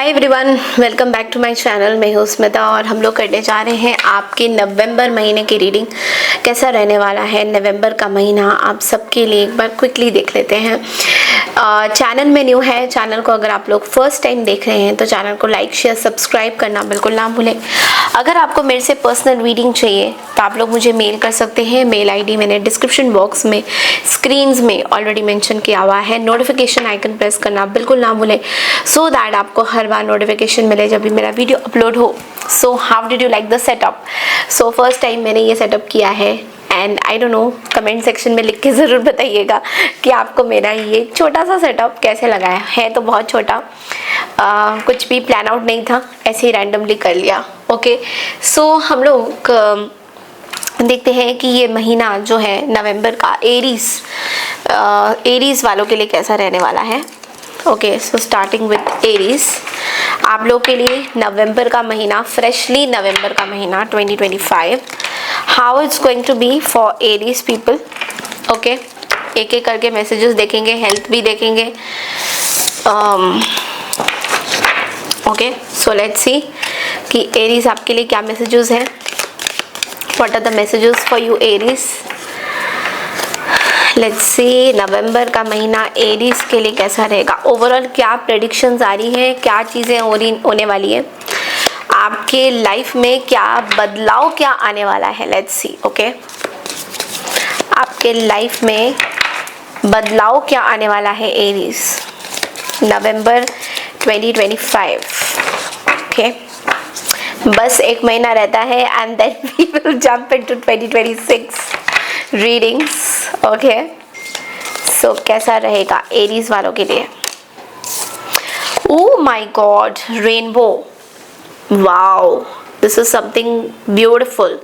Hi everyone, welcome back to my channel. मैं हूँ स्मिता और हम लोग करने जा रहे हैं आपके नवंबर महीने की रीडिंग। कैसा रहने वाला है नवंबर का महीना आप सबके लिए, एक बार क्विकली देख लेते हैं। चैनल में न्यू है, चैनल को अगर आप लोग फर्स्ट टाइम देख रहे हैं तो चैनल को लाइक शेयर सब्सक्राइब करना बिल्कुल ना भूलें। अगर आपको मेरे से पर्सनल रीडिंग चाहिए तो आप लोग मुझे मेल कर सकते हैं। मेल आईडी मैंने डिस्क्रिप्शन बॉक्स में स्क्रीन्स में ऑलरेडी मेंशन किया हुआ है। नोटिफिकेशन आइकन प्रेस करना बिल्कुल ना भूलें सो दैट आपको हर बार नोटिफिकेशन मिले जब भी मेरा वीडियो अपलोड हो। So how did you like the setup? So first time मैंने ये सेटअप किया है and I don't know, comment section में लिख के ज़रूर बताइएगा कि आपको मेरा ये छोटा सा सेटअप कैसे लगा है। तो बहुत छोटा, कुछ भी प्लान आउट नहीं था, ऐसे ही रैंडमली कर लिया। ओके, सो हम लोग देखते हैं कि ये महीना जो है नवंबर का एरीज वालों के लिए कैसा रहने वाला है। Okay, so starting with Aries, आप लोग के लिए नवंबर का महीना, फ्रेशली नवंबर का महीना 2025, how it's going to be for Aries people. Okay, एक एक करके मैसेजेस देखेंगे, हेल्थ भी देखेंगे। ओके, सो लेट्स सी कि एरीज आपके लिए क्या मैसेजेस हैं। What are the messages for you Aries? Let's see November का महीना एरीज के लिए कैसा रहेगा। ओवरऑल क्या प्रेडिक्शंस आ रही हैं, क्या चीज़ें होने वाली है आपके लाइफ में, क्या बदलाव क्या आने वाला है। Let's see. ओके, आपके लाइफ में बदलाव क्या आने वाला है एरीज नवंबर 2025। ओके, बस एक महीना रहता है and then we will jump into 2026 readings. Okay, so कैसा रहेगा एरीज वालों के लिए? Oh my god, rainbow, wow, this is something beautiful,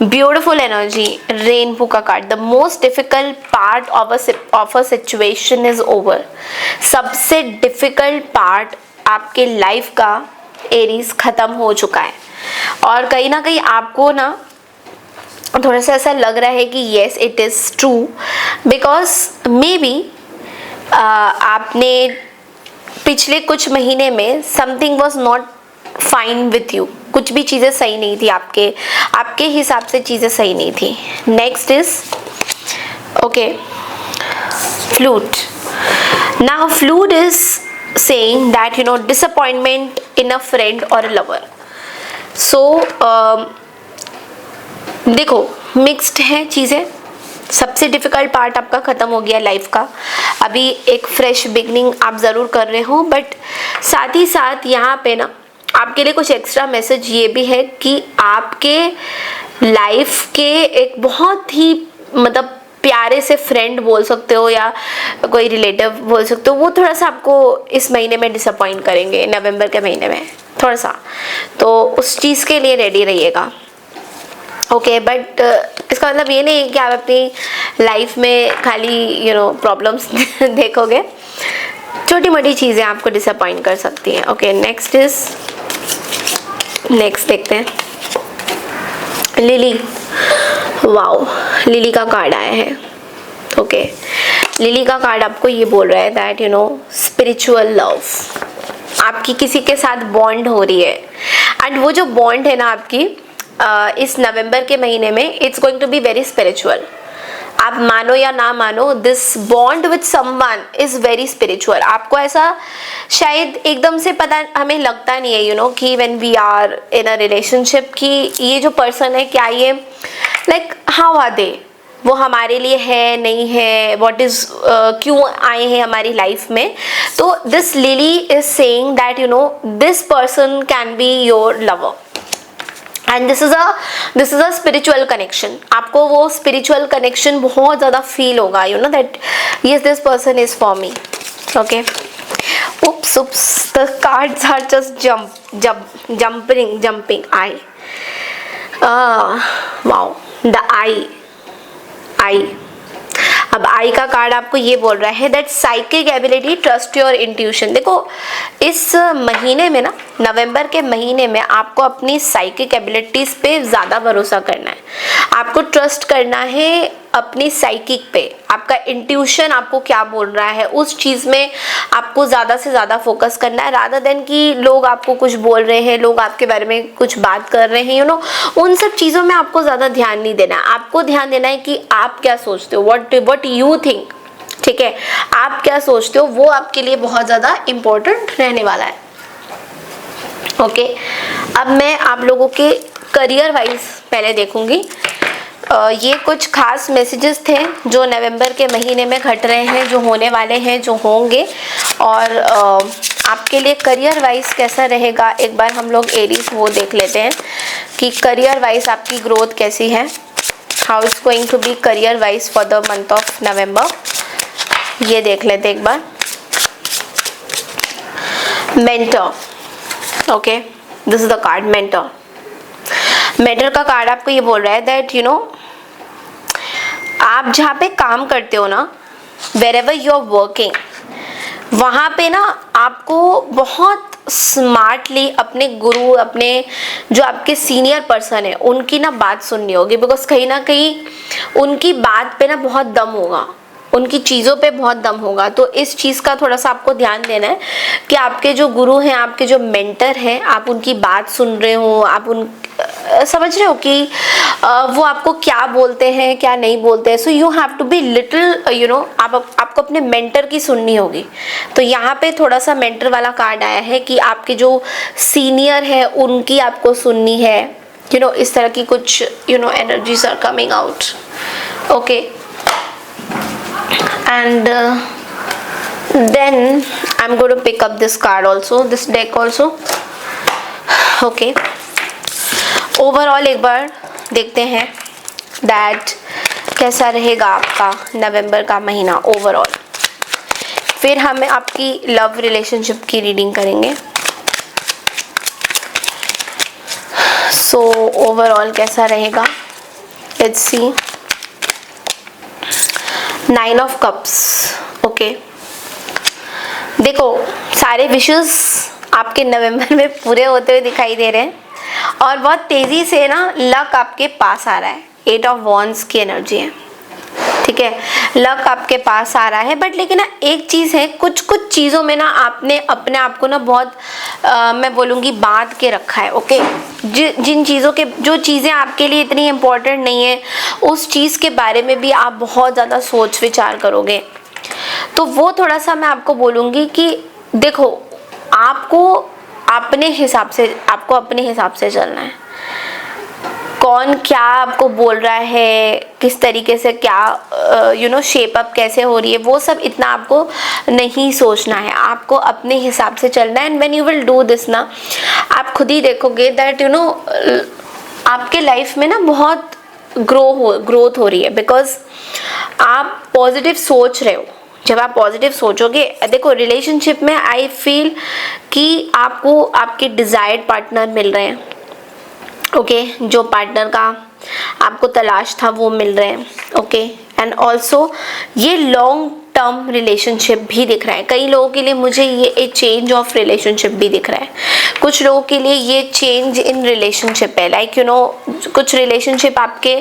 beautiful energy. Rainbow का card, the most difficult part of a situation is over. सबसे difficult part आपके life का Aries खत्म हो चुका है और कहीं ना कहीं आपको ना थोड़ा सा ऐसा लग रहा है कि yes it is true, because may be आपने पिछले कुछ महीने में something was not fine with you, कुछ भी चीज़ें सही नहीं थी, आपके हिसाब से चीज़ें सही नहीं थी। Next is okay, flute. Now flute is saying that you know disappointment in a friend or a lover. So देखो मिक्स्ड है चीज़ें। सबसे डिफ़िकल्ट पार्ट आपका ख़त्म हो गया लाइफ का, अभी एक फ्रेश बिगनिंग आप ज़रूर कर रहे हो, बट साथ ही साथ यहाँ पे ना आपके लिए कुछ एक्स्ट्रा मैसेज ये भी है कि आपके लाइफ के एक बहुत ही मतलब प्यारे से फ्रेंड बोल सकते हो या कोई रिलेटिव बोल सकते हो, वो थोड़ा सा आपको इस महीने में डिसअपॉइंट करेंगे, नवंबर के महीने में थोड़ा सा, तो उस चीज़ के लिए रेडी रहिएगा। ओके, बट इसका मतलब ये नहीं है कि आप अपनी लाइफ में खाली प्रॉब्लम्स देखोगे, छोटी मोटी चीज़ें आपको डिसअपॉइंट कर सकती हैं। ओके, नेक्स्ट देखते हैं लिली। वाओ, लिली का कार्ड आया है। ओके, लिली का कार्ड आपको ये बोल रहा है दैट स्पिरिचुअल लव, आपकी किसी के साथ बॉन्ड हो रही है एंड वो जो बॉन्ड है ना आपकी इस नवंबर के महीने में, it's going to be very spiritual. आप मानो या ना मानो, this bond with someone is very spiritual. आपको ऐसा शायद एकदम से पता हमें लगता नहीं है कि when we are in a relationship कि ये जो पर्सन है क्या ये लाइक हाउ आर दे, वो हमारे लिए है नहीं है, व्हाट इज क्यों आए हैं हमारी लाइफ में। तो this lily is saying that this person can be your lover and this is a spiritual connection. आपको वो स्पिरिचुअल कनेक्शन बहुत ज़्यादा फील होगा, that yes this person is for me. Okay, oops, the cards are just jumping eye. Wow, the eye. अब आई का card आपको ये बोल रहा है that psychic ability, trust your intuition. देखो इस महीने में ना, नवंबर के महीने में आपको अपनी साइकिक एबिलिटीज पे ज़्यादा भरोसा करना है, आपको ट्रस्ट करना है अपनी साइकिक पे, आपका इंट्यूशन आपको क्या बोल रहा है उस चीज़ में आपको ज़्यादा से ज़्यादा फोकस करना है, रादर देन कि लोग आपको कुछ बोल रहे हैं, लोग आपके बारे में कुछ बात कर रहे हैं, उन सब चीज़ों में आपको ज़्यादा ध्यान नहीं देना है। आपको ध्यान देना है कि आप क्या सोचते हो, व्हाट यू थिंक। ठीक है, आप क्या सोचते हो वो आपके लिए बहुत ज़्यादा इम्पोर्टेंट रहने वाला है। ओके, अब मैं आप लोगों के करियर वाइज पहले देखूंगी। ये कुछ खास मैसेजेस थे जो नवंबर के महीने में घट रहे हैं, जो होने वाले हैं, जो होंगे, और आपके लिए करियर वाइज कैसा रहेगा। एक बार हम लोग एरीज वो देख लेते हैं कि करियर वाइज आपकी ग्रोथ कैसी है, how it's going to be career wise for the month of November. ये देख लेते एक बार। Mentor, okay, this is the card mentor. Mentor का कार्ड आपको ये बोल रहा है दैट आप जहाँ पे काम करते हो ना, wherever you are working, वहाँ पे ना आपको बहुत स्मार्टली अपने गुरु, अपने जो आपके सीनियर पर्सन है उनकी ना बात सुननी होगी, बिकॉज कहीं ना कहीं उनकी बात पे ना बहुत दम होगा, उनकी चीज़ों पे बहुत दम होगा। तो इस चीज़ का थोड़ा सा आपको ध्यान देना है कि आपके जो गुरु हैं, आपके जो मेंटर हैं, आप उनकी बात सुन रहे हो, आप समझ रहे हो कि वो आपको क्या बोलते हैं, क्या नहीं बोलते हैं। So you have to be little आपको अपने मेंटर की सुननी होगी। तो यहाँ पे थोड़ा सा मेंटर वाला कार्ड आया है कि आपके जो सीनियर है उनकी आपको सुननी है। इस तरह की कुछ energies are coming out. Okay, and then I'm going to pick up this card also, this deck also. Okay, overall एक बार देखते हैं that कैसा रहेगा आपका नवंबर का महीना ओवरऑल। फिर हम आपकी लव रिलेशनशिप की रीडिंग करेंगे। सो ओवरऑल कैसा रहेगा, let's see. 9 of cups. Okay, देखो सारे विशेस आपके नवंबर में पूरे होते हुए दिखाई दे रहे हैं और बहुत तेजी से ना लक आपके पास आ रहा है। 8 ऑफ वॉन्ड्स की एनर्जी है, ठीक है, लक आपके पास आ रहा है। बट लेकिन ना एक चीज़ है, कुछ कुछ चीज़ों में ना आपने अपने आप को ना बहुत मैं बोलूँगी बांध के रखा है। ओके, जिन चीज़ों के जो चीज़ें आपके लिए इतनी इम्पोर्टेंट नहीं है उस चीज़ के बारे में भी आप बहुत ज़्यादा सोच विचार करोगे। तो वो थोड़ा सा मैं आपको बोलूँगी कि देखो आपको अपने हिसाब से चलना है। कौन क्या आपको बोल रहा है, किस तरीके से क्या शेप अप कैसे हो रही है, वो सब इतना आपको नहीं सोचना है। आपको अपने हिसाब से चलना है। And when you will do this ना, आप खुद ही देखोगे दैट आपके लाइफ में ना बहुत ग्रोथ हो रही है, बिकॉज आप पॉजिटिव सोच रहे हो। जब आप पॉजिटिव सोचोगे, देखो रिलेशनशिप में आई फील कि आपको आपके डिजायर्ड पार्टनर मिल रहे हैं। ओके, जो पार्टनर का आपको तलाश था वो मिल रहे हैं। ओके, एंड ऑल्सो ये लॉन्ग टर्म रिलेशनशिप भी दिख रहा है। कई लोगों के लिए मुझे ये एक चेंज ऑफ रिलेशनशिप भी दिख रहा है। कुछ लोगों के लिए ये चेंज इन रिलेशनशिप है, लाइक कुछ रिलेशनशिप आपके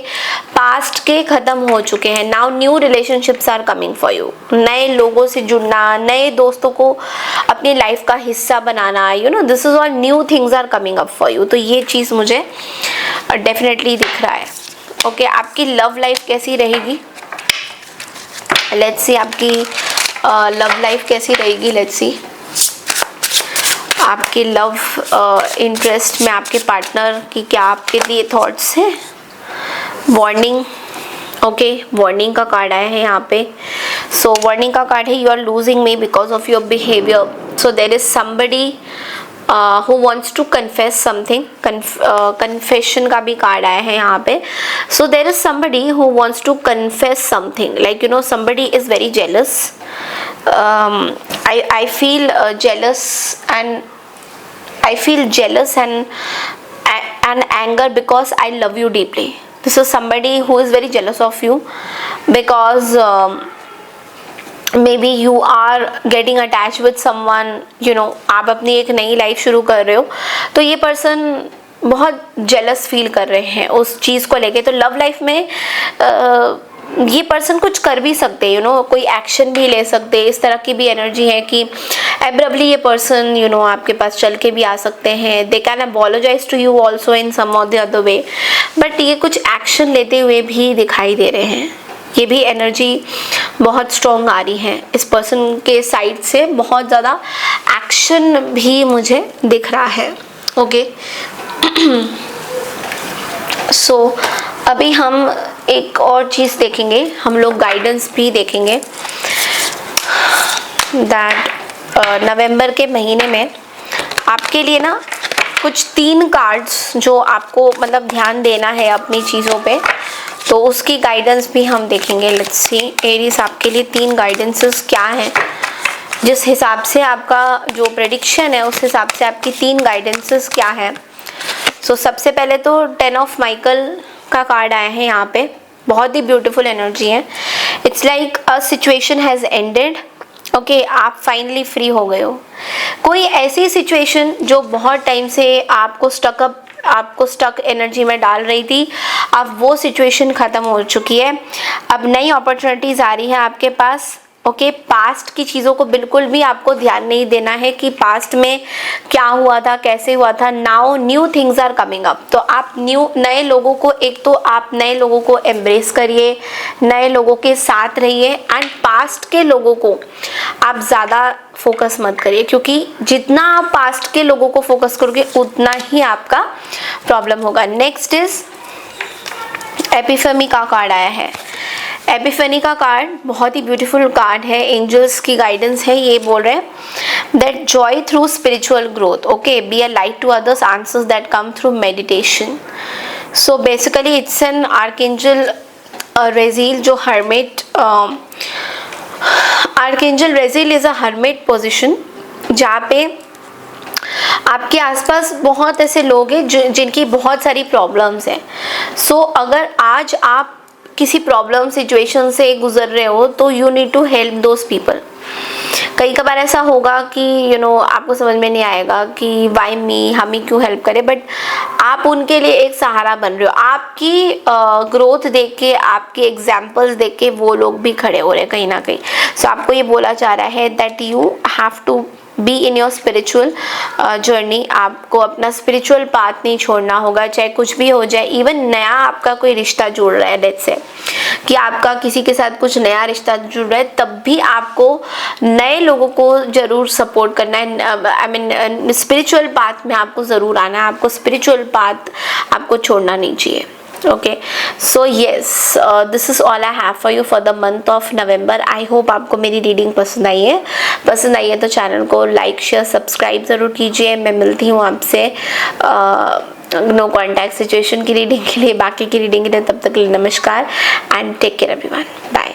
पास्ट के ख़त्म हो चुके हैं। Now new relationships are coming for you. नए लोगों से जुड़ना, नए दोस्तों को अपनी लाइफ का हिस्सा बनाना, this is all new things are coming up for you. तो ये चीज़ मुझे डेफिनेटली दिख रहा है। ओके, आपकी लव लाइफ कैसी रहेगी, लेट्स सी। आपकी लव लाइफ कैसी रहेगी, लेट्स सी। आपके लव इंटरेस्ट में आपके पार्टनर की क्या आपके लिए थॉट्स हैं। वार्निंग, ओके, वार्निंग का कार्ड आया है यहाँ पे। सो वार्निंग का कार्ड है, you are losing me because of your behaviour. So there is somebody who wants to confess something. Confession का भी कार्ड आया है यहाँ पे। So there is somebody who wants to confess something, like somebody is very jealous. I feel jealous and anger because I love you deeply. This is somebody who is very jealous of you because maybe you are getting attach with someone, आप अपनी एक नई life शुरू कर रहे हो, तो ये पर्सन बहुत जेलस फील कर रहे हैं उस चीज़ को लेके। तो लव लाइफ में ये पर्सन कुछ कर भी सकते हैं, कोई एक्शन भी ले सकते हैं। इस तरह की भी एनर्जी है कि एब्रप्टली ये पर्सन आपके पास चल के भी आ सकते हैं। They can apologise to you also in some और द अदर वे, बट ये कुछ एक्शन लेते हुए भी दिखाई दे रहे हैं। ये भी एनर्जी बहुत स्ट्रॉन्ग आ रही है इस पर्सन के साइड से, बहुत ज़्यादा एक्शन भी मुझे दिख रहा है। ओके सो अभी हम एक और चीज़ देखेंगे, हम लोग गाइडेंस भी देखेंगे दैट नवंबर के महीने में आपके लिए ना कुछ 3 कार्ड्स जो आपको मतलब ध्यान देना है अपनी चीज़ों पे, तो उसकी गाइडेंस भी हम देखेंगे। लेट्स सी एरीज आपके लिए 3 गाइडेंसेस क्या हैं, जिस हिसाब से आपका जो प्रेडिक्शन है उस हिसाब से आपकी 3 गाइडेंसेस क्या है। सो सबसे पहले तो 10 ऑफ माइकल का कार्ड आया है यहाँ पे, बहुत ही ब्यूटीफुल एनर्जी है। It's like a situation has ended. Okay आप फाइनली फ्री हो गए हो। कोई ऐसी सिचुएशन जो बहुत टाइम से आपको स्टक एनर्जी में डाल रही थी, अब वो सिचुएशन ख़त्म हो चुकी है। अब नई अपॉर्चुनिटीज़ आ रही है आपके पास। ओके पास्ट की चीज़ों को बिल्कुल भी आपको ध्यान नहीं देना है कि पास्ट में क्या हुआ था, कैसे हुआ था। Now new things are coming up. तो आप नए लोगों को, एक तो आप नए लोगों को एम्ब्रेस करिए, नए लोगों के साथ रहिए, एंड पास्ट के लोगों को आप ज़्यादा फोकस मत करिए, क्योंकि जितना आप पास्ट के लोगों को फोकस करोगे उतना ही आपका प्रॉब्लम होगा। नेक्स्ट इज एपिफेमी का कार्ड आया है। एपिफेनी का कार्ड बहुत ही ब्यूटीफुल कार्ड है, एंजल्स की गाइडेंस है। ये बोल रहे हैं that joy through spiritual growth. Okay be a light to others, answers that come through meditation. So basically it's an archangel Raziel, जो hermit archangel Raziel is a hermit position, जहाँ पे आपके आसपास बहुत ऐसे लोग हैं जिनकी बहुत सारी प्रॉब्लम्स हैं। सो अगर आज आप किसी प्रॉब्लम सिचुएशन से गुजर रहे हो तो you need to help those people. कई कबार ऐसा होगा कि आपको समझ में नहीं आएगा कि वाई मी, हम ही क्यों हेल्प करें, बट आप उनके लिए एक सहारा बन रहे हो। आपकी ग्रोथ देख के, आपके एग्जाम्पल्स देख के वो लोग भी खड़े हो रहे हैं कहीं ना कहीं। सो आपको ये बोला जा रहा है that you have to be in your spiritual journey. आपको अपना स्पिरिचुअल पाथ नहीं छोड़ना होगा, चाहे कुछ भी हो जाए। इवन नया आपका कोई रिश्ता जुड़ रहा है, लेट्स से कि आपका किसी के साथ कुछ नया रिश्ता जुड़ रहा है, तब भी आपको नए लोगों को ज़रूर सपोर्ट करना है। आई मीन स्पिरिचुअल पाथ में आपको ज़रूर आना है, आपको स्पिरिचुअल पाथ आपको छोड़ना नहीं चाहिए। Okay so yes, this is all I have for you for the month of November. I hope आपको मेरी रीडिंग पसंद आई है तो चैनल को लाइक शेयर सब्सक्राइब ज़रूर कीजिए। मैं मिलती हूँ आपसे नो कॉन्टैक्ट सिचुएशन की रीडिंग के लिए, बाकी की रीडिंग के लिए। तब तक के लिए नमस्कार and take care everyone, bye.